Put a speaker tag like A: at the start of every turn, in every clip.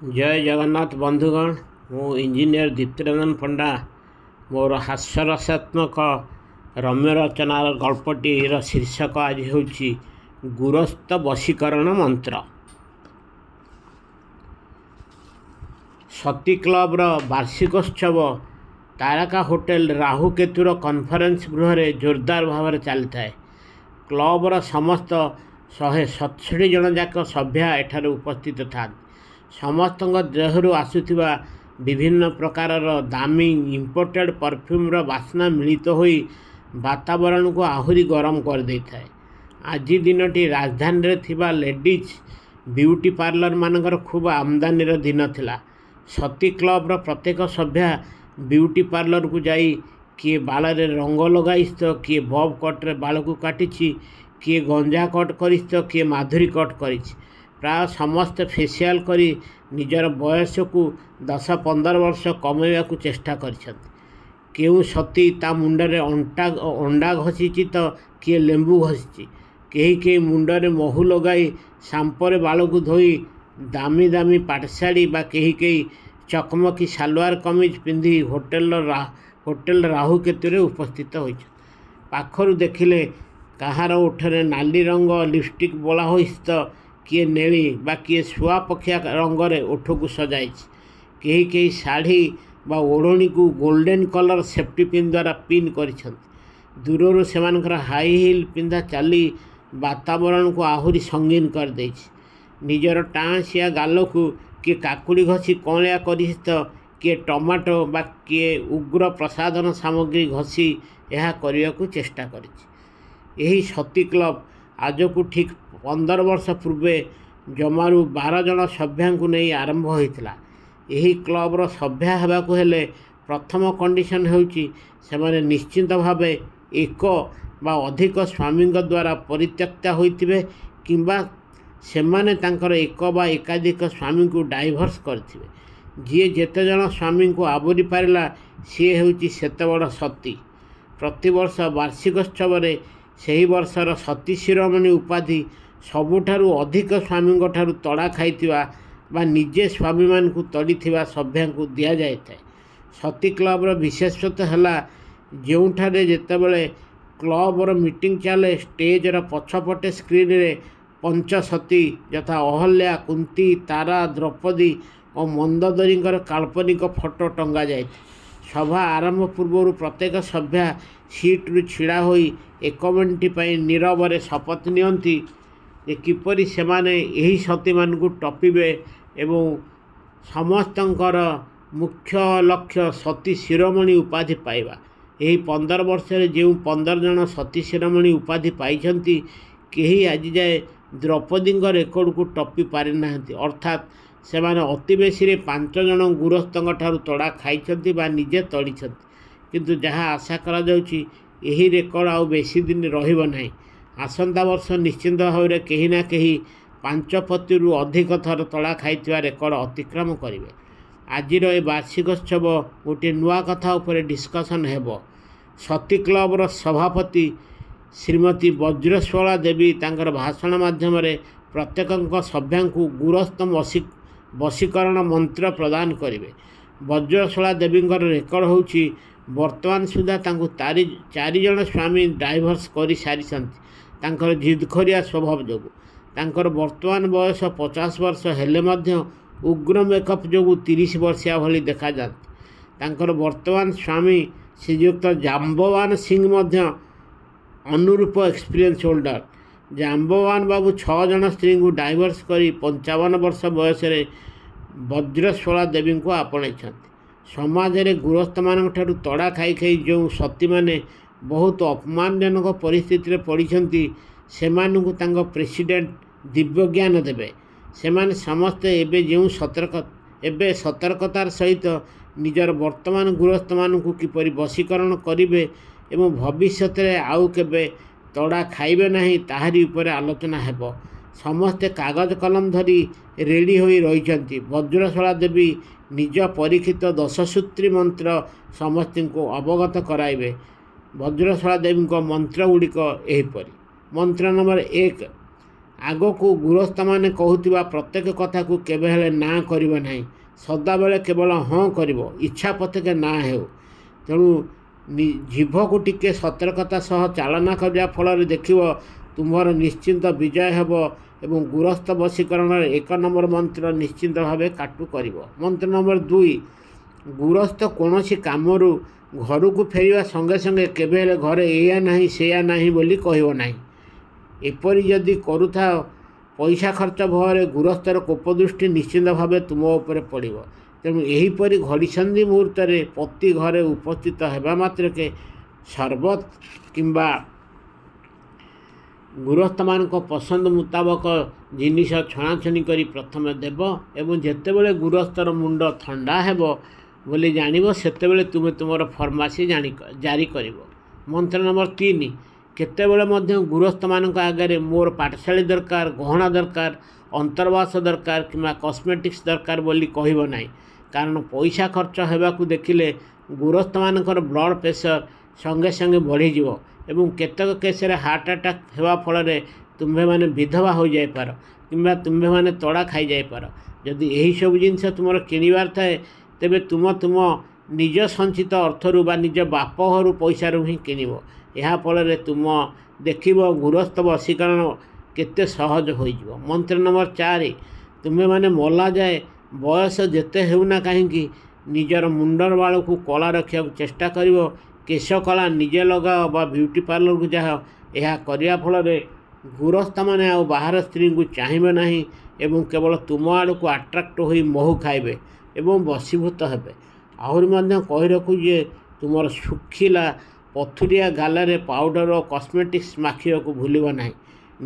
A: जय जगन्नाथ बंधुगण मु इंजीनियर दीप्तिरंजन पंडा मोर हास्यरसात्मक रम्य रचनार गल्पटीर शीर्षक आज होची गुरस्थ वशीकरण मंत्र। सती क्लब्र वार्षिकोत्सव तारका होटेल राहुकेतुर कन्फरेन्स गृह जोरदार भाव चली था। क्लब्र समस्त 167 जन जाक सभ्या एठार उपस्थित था। समस्त देहरु आसुथिबा विभिन्न प्रकार दामी इंपोर्टेड परफ्यूम्र बास्ना मिलित होई वातावरण को आहुरी गरम कर दे था। आज दिनटी राजधानी रे थिबा लेडीज ब्यूटी पार्लर मानकर खूब आमदानी दिन थिला। सती क्लब्र प्रत्येक सभ्या ब्यूटी पार्लर को जाई किए बाल रे रंग लगाइस तो किए बब कट्रे बाल को काटी, किए गंजा कट करिस तो किए माधुरी कट करिस। प्राय समस्त फेसियाल करी निजर बयस को 10-15 वर्ष कमेवा को चेष्टा करिसंत। केउ सती ता मुंडरे अंडा घसीची तो किए लेंबू घसीची, कहीं मुंडरे महू लगाई सांपरे बाल को धोई दामी दामी पाटशाड़ी बा कहीं चकमकी सालवार कमीज पिंधि होटेल राहुकेतुरे उपस्थित होइछ। पाखरु देखिले कहार ओठरे नाली रंग लिपस्टिक बोला होइछ तो किए नेली बा किए शुआ पखिया रंगरे ओठ को सजाई, कहीं शाढ़ी बा ओढ़णी को गोल्डन कलर सेफ्टी पिन द्वारा पिन करिछंत। दूरରୁ सेमानकर हाई हिल पिंधा चाली वातावरण को आहुरी संगीन कर देछ। निजर टाँसिया गाल को किए काकुड़ी घसी कौलिया करिछ तो किए टमाटो बा किए उग्र प्रसाधन सामग्री घसी यह करने को चेष्टा करिछ। यही सती क्लब आज को ठीक 15 वर्ष पूर्वे जमारू 12 जन सभ्या को नहीं आरंभ होता। यही क्लब्र सभ्या होगाकू हेले प्रथम कंडीशन होउची सेमाने निश्चिंत भावे एक बा अधिक स्वामी द्वारा परित्यक्ता होइतिबे किंबा सेमाने तांकर एक बा एकाधिक स्वामी को डाइभर्स करथिबे। जी जेते जन स्वामी को आवरी पारिला सी होउची सेते बड़ सती। प्रतिवर्ष वार्षिकोत्सव सही वर्षर सती शिरोमणि उपाधि सबुठारु अधिक स्वामी ठारु तड़ा खाइथिबा बा निजे स्वामी मान को तड़ीथिबा सभ्या को दिया जाए। सती क्लब्र विशेषत्व है जोठारे जेतेबेले क्लब्र मीटिंग चले स्टेजर पछपटे स्क्रीन रे पंचसती यथा अहल्या, कुंती, तारा, द्रौपदी और मंदोदरी काल्पनिक फोटो टंगा जाए। सभा आरंभ पूर्व प्रत्येक सभ्या सीट्रु छिड़ा होई 1 मिनिट नीरव शपथ नियंती किपरि सेमाने यही सती मान को टपिबे एवं समस्तंकर मुख्य लक्ष्य सती शिरोमणि उपाधि पाइबा। यही 15 वर्ष जो 15 जन सती शिरोमणि उपाधि पाइछंती केही आज जाए द्रौपदी रेकर्ड को टपी पारि नाहंती। अर्थात सेमाने अति बेसी 5 जन गुरस्थों ठारू तड़ा खाइछंती बा निजे तड़ीछंती। किंतु जहाँ आशा करा जाउची यही रेकर्ड आउ बेसी दिन रहिबो नाही। आसंता वर्ष निश्चिंत भाव में कहीं ना कहीं 5 पतिरु अधिक थर तड़ा खाइथिबा रेकर्ड अतिक्रम करेंगे। आज ये वार्षिकोत्सव गोटे नुआ कथा उपर डिस्कसन हेबो। सती क्लब्र सभापति श्रीमती वज्रस्वला देवी तांकर भाषण माध्यम प्रत्येक सभ्या को गुरस्थ वशीकरण मंत्र प्रदान करेंगे। वज्रस्वला देवी रेकर्ड होउची वर्तमान सुधा 4 जन स्वामी डाइभर्स कर सारी तांकर जिदखरिया स्वभाव जो तांकर वर्तमान बयस 50 वर्ष हेले मध्य उग्र मेकअप जो 30 वर्षिया भली देखा जाती। तांकर वर्तमान स्वामी श्रीयुक्त जाम्बवान सिंह मध्य अनुरूप एक्सपीरियंस होल्डर। जाम्बवान बाबू 6 जन स्त्री को डाइभर्स कर 55 वर्ष बयस वज्रस्वला देवी को आपणाई। समाज रे गुरस्थ मान तड़ा खाई खाई जो सती माने बहुत अपमानजनक परिस्थिति रे पड़िछंती सेमानकु तांको प्रेसिडेंट दिव्य ज्ञान देबे। सेमाने समस्ते एबे सतर्कतार सहित निजर वर्तमान गुरस्थ मानकु किपरि वशीकरण करिवे एवं भविष्यत रे आउ केबे तड़ा खाइबे नाही ताहारी उपरे आलोचना हेबो। समस्ते कागज कलम धरी रेडी होई रहिछंती। वज्रस्वला देवी निज परीक्षित 10 सूत्री मंत्र समस्त को अवगत कराइबे। वज्रस्वला देवी मंत्र गुड़िक एहीपरि। मंत्र नंबर 1 ଆଗକୁ ଗୃହସ୍ଥମାନେ କହୁଥିବା ପ୍ରତ୍ୟେକ କଥାକୁ କେବେ ହେଲେ ନା କରିବ ନାହିଁ। ସଦାବେଳେ କେବଳ ହଁ କରିବ, ଇଚ୍ଛା ପଥକେ ନା ହେଉ। ତେଣୁ ଜିଭକୁ ଟିକେ ସତର୍କତା ସହ ଚାଳନା କରିବା ଫଳରେ ଦେଖିବ ତୁମର ନିଶ୍ଚିନ୍ତ ବିଜୟ ହେବ ଏବଂ ଗୃହସ୍ଥ ବଶୀକରଣର 1 ନମ୍ବର ମନ୍ତ୍ର ନିଶ୍ଚିନ୍ତ ଭାବେ କାଟୁ କରିବ। ମନ୍ତ୍ର ନମ୍ବର 2, ଗୃହସ୍ଥ କୌଣସି କାମରୁ ଘରକୁ ଫେରିବା ସଙ୍ଗେ ସଙ୍ଗେ କେବେ ହେଲେ ଘରେ ଏଇଆ ନାହିଁ ସେଇଆ ନାହିଁ ବୋଲି କହିବ ନାହିଁ। ଏପରି ଯଦି କରୁଥାଅ ପଇସା ଖର୍ଚ୍ଚ ଭୟରେ ଗୃହସ୍ଥର କୋପଦୃଷ୍ଟି ନିଶ୍ଚିନ୍ତ ଭାବେ ତୁମ ଉପରେ ପଡ଼ିବ। ତେଣୁ ଏହିପରି ଘଡ଼ିସନ୍ଧି ମୁହୂର୍ତ୍ତରେ ପତି ଘରେ ଉପସ୍ଥିତ ହେବା ମାତ୍ରକେ ସର୍ବତ କିମ୍ବା ଗୃହସ୍ଥମାନଙ୍କ ପସନ୍ଦ ମୁତାବକ ଜିନିଷ ଛଣାଛଣି କରି ପ୍ରଥମେ ଦେବ ଏବଂ ଯେତେବେଳେ ଗୃହସ୍ଥର ମୁଣ୍ଡ ଥଣ୍ଡା ହେବ ବୋଲି ଜାଣିବ ସେତେବେଳେ ତୁମେ ତୁମର ଫରମାସି ଜାରି କରିବ। ମନ୍ତ୍ର ନମ୍ବର 3, କେତେବେଳେ ମଧ୍ୟ ଗୃହସ୍ଥମାନଙ୍କ ଆଗରେ ମୋର ପାଠଶାଳୀ ଦରକାର, ଗହଣା ଦରକାର, ଅନ୍ତର୍ବାସ ଦରକାର କିମ୍ବା କସ୍ମେଟିକ୍ସ ଦରକାର ବୋଲି କହିବ ନାହିଁ। କାରଣ ପଇସା ଖର୍ଚ୍ଚ ହେବାକୁ ଦେଖିଲେ ଗୃହସ୍ଥମାନଙ୍କର ବ୍ଲଡ଼ ପ୍ରେସର ସଙ୍ଗେ ସଙ୍ଗେ ବଢ଼ିଯିବ ଏବଂ କେତେକ କେସ୍ରେ ହାର୍ଟ ଆଟାକ୍ ହେବା ଫଳରେ ତୁମ୍ଭେମାନେ ବିଧବା ହୋଇଯାଇପାର କିମ୍ବା ତୁମ୍ଭେମାନେ ତଡ଼ା ଖାଇଯାଇପାର। ଯଦି ଏହିସବୁ ଜିନିଷ ତୁମର କିଣିବାର ଥାଏ ତେବେ ତୁମ ନିଜ ସଞ୍ଚିତ ଅର୍ଥରୁ ବା ନିଜ ବାପ ଘରୁ ପଇସାରୁ ହିଁ କିଣିବ। ଏହା ଫଳରେ ତୁମ ଦେଖିବ ଗୃହସ୍ଥ ବଶୀକରଣ କେତେ ସହଜ ହୋଇଯିବ। ମନ୍ତ୍ର ନମ୍ବର 4, ତୁମେମାନେ ମଲା ଯାଏ ବୟସ ଯେତେ ହେଉନା କାହିଁକି ନିଜର ମୁଣ୍ଡର ବାଳକୁ କଳା ରଖିବାକୁ ଚେଷ୍ଟା କରିବ। କେଶ କଳା ନିଜେ ଲଗାଅ ବା ବିୟୁଟି ପାର୍ଲରକୁ ଯାଅ। ଏହା କରିବା ଫଳରେ ଗୃହସ୍ଥମାନେ ଆଉ ବାହାର ସ୍ତ୍ରୀଙ୍କୁ ଚାହିଁବେ ନାହିଁ ଏବଂ କେବଳ ତୁମ ଆଡ଼କୁ ଆଟ୍ରାକ୍ଟ ହୋଇ ମହୁ ଖାଇବେ ଏବଂ ବଶୀଭୂତ ହେବେ। ଆହୁରି ମଧ୍ୟ କହି ରଖୁଛି ଯେ ତୁମର ଶୁଖିଲା ପଥୁରିଆ ଗାଲରେ ପାଉଡ଼ର ଓ କସ୍ମେଟିକ୍ସ ମାଖିବାକୁ ଭୁଲିବ ନାହିଁ।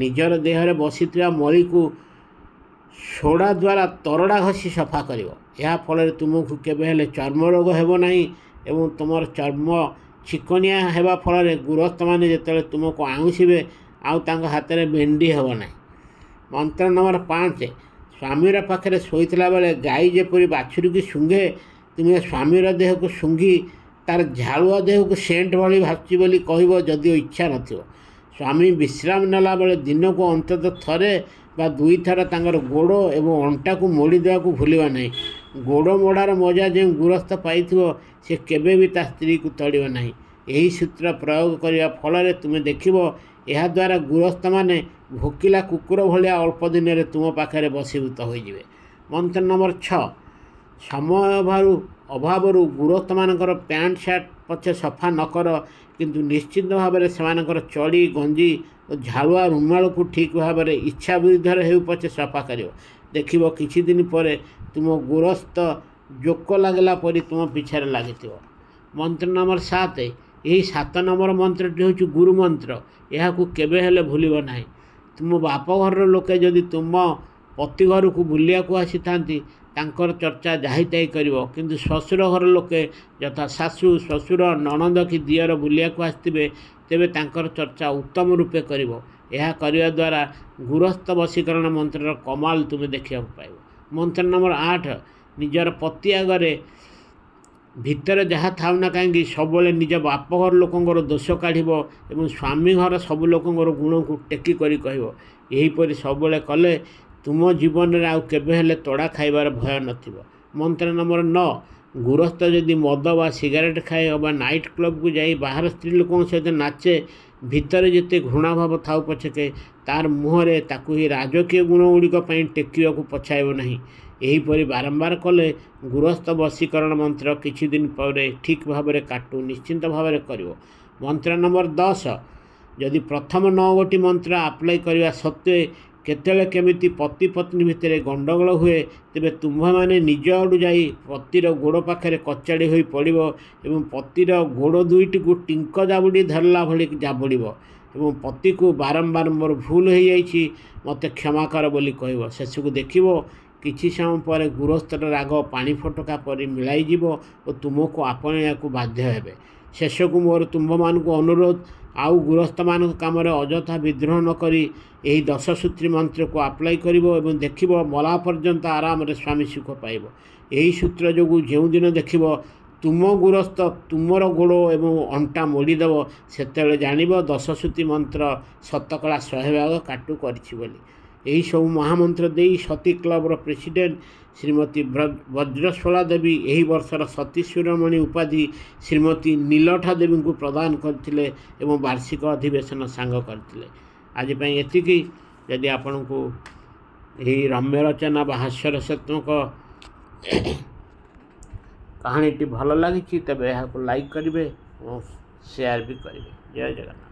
A: ନିଜର ଦେହରେ ବସିଥିବା ମଳିକୁ ସୋଡ଼ା ଦ୍ୱାରା ତରଡ଼ା ଘଷି ସଫା କରିବ। ଏହା ଫଳରେ ତୁମକୁ କେବେ ହେଲେ ଚର୍ମ ରୋଗ ହେବ ନାହିଁ ଏବଂ ତୁମର ଚର୍ମ ଚିକଣିଆ ହେବା ଫଳରେ ଗୃହସ୍ଥମାନେ ଯେତେବେଳେ ତୁମକୁ ଆଉଁସିବେ ଆଉ ତାଙ୍କ ହାତରେ ବେଣ୍ଡି ହେବ ନାହିଁ। ମନ୍ତ୍ର ନମ୍ବର 5, ସ୍ୱାମୀର ପାଖରେ ଶୋଇଥିଲା ବେଳେ ଗାଈ ଯେପରି ବାଛୁରୀକୁ ଶୁଙ୍ଘେ ତୁମେ ସ୍ୱାମୀର ଦେହକୁ ଶୁଙ୍ଘି ତାର ଝାଳୁଆ ଦେହକୁ ସେଣ୍ଟ ଭଳି ଭାସୁଛି ବୋଲି କହିବ ଯଦିଓ ଇଚ୍ଛା ନଥିବ। ସ୍ୱାମୀ ବିଶ୍ରାମ ନେଲାବେଳେ ଦିନକୁ ଅନ୍ତତଃ ଥରେ ବା 2 ଥର ତାଙ୍କର ଗୋଡ଼ ଏବଂ ଅଣ୍ଟାକୁ ମୋଡ଼ି ଦେବାକୁ ଭୁଲିବା ନାହିଁ। ଗୋଡ଼ ମୋଡ଼ାର ମଜା ଯେଉଁ ଗୃହସ୍ଥ ପାଇଥିବ ସେ କେବେ ବି ତା ସ୍ତ୍ରୀକୁ ତଡ଼ିବ ନାହିଁ। ଏହି ସୂତ୍ର ପ୍ରୟୋଗ କରିବା ଫଳରେ ତୁମେ ଦେଖିବ ଏହାଦ୍ୱାରା ଗୃହସ୍ଥମାନେ ଭୋକିଲା କୁକୁର ଭଳିଆ ଅଳ୍ପ ଦିନରେ ତୁମ ପାଖରେ ବଶୀଭୂତ ହୋଇଯିବେ। ମନ୍ତ୍ର ନମ୍ବର 6, ସମୟ ଅଭାବରୁ ଗୃହସ୍ଥମାନଙ୍କର ପ୍ୟାଣ୍ଟ ସାର୍ଟ ପଛେ ସଫା ନ କର କିନ୍ତୁ ନିଶ୍ଚିତ ଭାବରେ ସେମାନଙ୍କର ଚଡ଼ି ଗଞ୍ଜି ଓ ଝାଳୁଆ ରୁମାଳକୁ ଠିକ୍ ଭାବରେ ଇଚ୍ଛା ବିରୁଦ୍ଧରେ ହେଉ ପଛେ ସଫା କରିବ। ଦେଖିବ କିଛି ଦିନ ପରେ ତୁମ ଗୃହସ୍ଥ ଜୋକ ଲାଗିଲା ପରି ତୁମ ପିଛାରେ ଲାଗିଥିବ। ମନ୍ତ୍ର ନମ୍ବର 7, ଏହି 7 ନମ୍ବର ମନ୍ତ୍ରଟି ହେଉଛି ଗୁରୁ ମନ୍ତ୍ର। ଏହାକୁ କେବେ ହେଲେ ଭୁଲିବ ନାହିଁ। ତୁମ ବାପଘରର ଲୋକେ ଯଦି ତୁମ ପତି ଘରକୁ ବୁଲିବାକୁ ଆସିଥାନ୍ତି ତାଙ୍କର ଚର୍ଚ୍ଚା ଯାହିତାହି କରିବ, କିନ୍ତୁ ଶ୍ୱଶୁର ଘର ଲୋକେ ଯଥା ଶାଶୁ ଶ୍ୱଶୁର ନଣନ୍ଦ କି ଦିଅର ବୁଲିବାକୁ ଆସିଥିବେ ତେବେ ତାଙ୍କର ଚର୍ଚ୍ଚା ଉତ୍ତମ ରୂପେ କରିବ। ଏହା କରିବା ଦ୍ୱାରା ଗୃହସ୍ଥ ବଶୀକରଣ ମନ୍ତ୍ରର କମାଲ ତୁମେ ଦେଖିବାକୁ ପାଇବ। ମନ୍ତ୍ର ନମ୍ବର 8, ନିଜର ପତି ଆଗରେ ଭିତରେ ଯାହା ଥାଉ ନା କାହିଁକି ସବୁବେଳେ ନିଜ ବାପଘର ଲୋକଙ୍କର ଦୋଷ କାଢ଼ିବ ଏବଂ ସ୍ୱାମୀ ଘର ସବୁ ଲୋକଙ୍କର ଗୁଣକୁ ଟେକି କରି କହିବ। ଏହିପରି ସବୁବେଳେ କଲେ ତୁମ ଜୀବନରେ ଆଉ କେବେ ହେଲେ ତଡ଼ା ଖାଇବାର ଭୟ ନଥିବ। ମନ୍ତ୍ର ନମ୍ବର 9, ଗୃହସ୍ଥ ଯଦି ମଦ ବା ସିଗାରେଟ୍ ଖାଏ ଅବା ନାଇଟ୍ କ୍ଲବ୍କୁ ଯାଇ ବାହାର ସ୍ତ୍ରୀ ଲୋକଙ୍କ ସହିତ ନାଚେ ଭିତରେ ଯେତେ ଘୃଣାଭାବ ଥାଉ ପଛକେ ତାର ମୁହଁରେ ତାକୁ ଏହି ରାଜକୀୟ ଗୁଣ ଗୁଡ଼ିକ ପାଇଁ ଟେକିବାକୁ ପଛାଇବ ନାହିଁ। ଏହିପରି ବାରମ୍ବାର କଲେ ଗୃହସ୍ଥ ବଶୀକରଣ ମନ୍ତ୍ର କିଛି ଦିନ ପରେ ଠିକ୍ ଭାବରେ କାଟୁ ନିଶ୍ଚିନ୍ତ ଭାବରେ କରିବ। ମନ୍ତ୍ର ନମ୍ବର 10, ଯଦି ପ୍ରଥମ 9ଗୋଟି ମନ୍ତ୍ର ଆପ୍ଲାଏ କରିବା ସତ୍ତ୍ୱେ କେତେବେଳେ କେମିତି ପତି ପତ୍ନୀ ଭିତରେ ଗଣ୍ଡଗୋଳ ହୁଏ ତେବେ ତୁମ୍ଭମାନେ ନିଜ ଆଡ଼ୁ ଯାଇ ପତିର ଗୋଡ଼ ପାଖରେ କଚାଡ଼ି ହୋଇ ପଡ଼ିବ ଏବଂ ପତିର ଗୋଡ଼ ଦୁଇଟିକୁ ଟିଙ୍କ ଜାବୁଡ଼ି ଧରିଲା ଭଳି ଜାବୁଡ଼ିବ ଏବଂ ପତିକୁ ବାରମ୍ବାର ମୋର ଭୁଲ ହୋଇଯାଇଛି ମୋତେ କ୍ଷମା କର ବୋଲି କହିବ। ଶେଷକୁ ଦେଖିବ କିଛି ସମୟ ପରେ ଗୃହସ୍ଥର ରାଗ ପାଣି ଫୋଟକା ପରି ମିଳାଇଯିବ ଓ ତୁମକୁ ଆପଣେଇବାକୁ ବାଧ୍ୟ ହେବେ। ଶେଷକୁ ମୋର ତୁମ୍ଭମାନଙ୍କୁ ଅନୁରୋଧ, ଆଉ ଗୃହସ୍ଥମାନଙ୍କ କାମରେ ଅଯଥା ବିଦ୍ରୋହ ନ କରି ଏହି 10 ସୂତ୍ରୀ ମନ୍ତ୍ରକୁ ଆପ୍ଲାଏ କରିବ ଏବଂ ଦେଖିବ ମଲା ପର୍ଯ୍ୟନ୍ତ ଆରାମରେ ସ୍ୱାମୀ ସୁଖ ପାଇବ। ଏହି ସୂତ୍ର ଯୋଗୁଁ ଯେଉଁଦିନ ଦେଖିବ ତୁମ ଗୃହସ୍ଥ ତୁମର ଗୋଡ଼ ଏବଂ ଅଣ୍ଟା ମୋଡ଼ିଦେବ ସେତେବେଳେ ଜାଣିବ 10 ସୂତ୍ରୀ ମନ୍ତ୍ର ଶତକଡ଼ା 100 ଭାଗ କାଟୁ କରିଛି ବୋଲି। यही सब महामंत्र दे सती क्लबर प्रेसिडेंट श्रीमती वज्रस्वला देवी यही वर्षर सती शिरोमणि उपाधि श्रीमती नीलठा देवी को प्रदान करते एवं वार्षिक अधिवेशन सांग करते। आज एतिकी यदि आपण को यही रम्य रचना व हास्यरसात्मक कहानीटी भल लगी तेज यहाँ लाइक करेंगे और शेयर भी करेंगे। जय जगन्नाथ।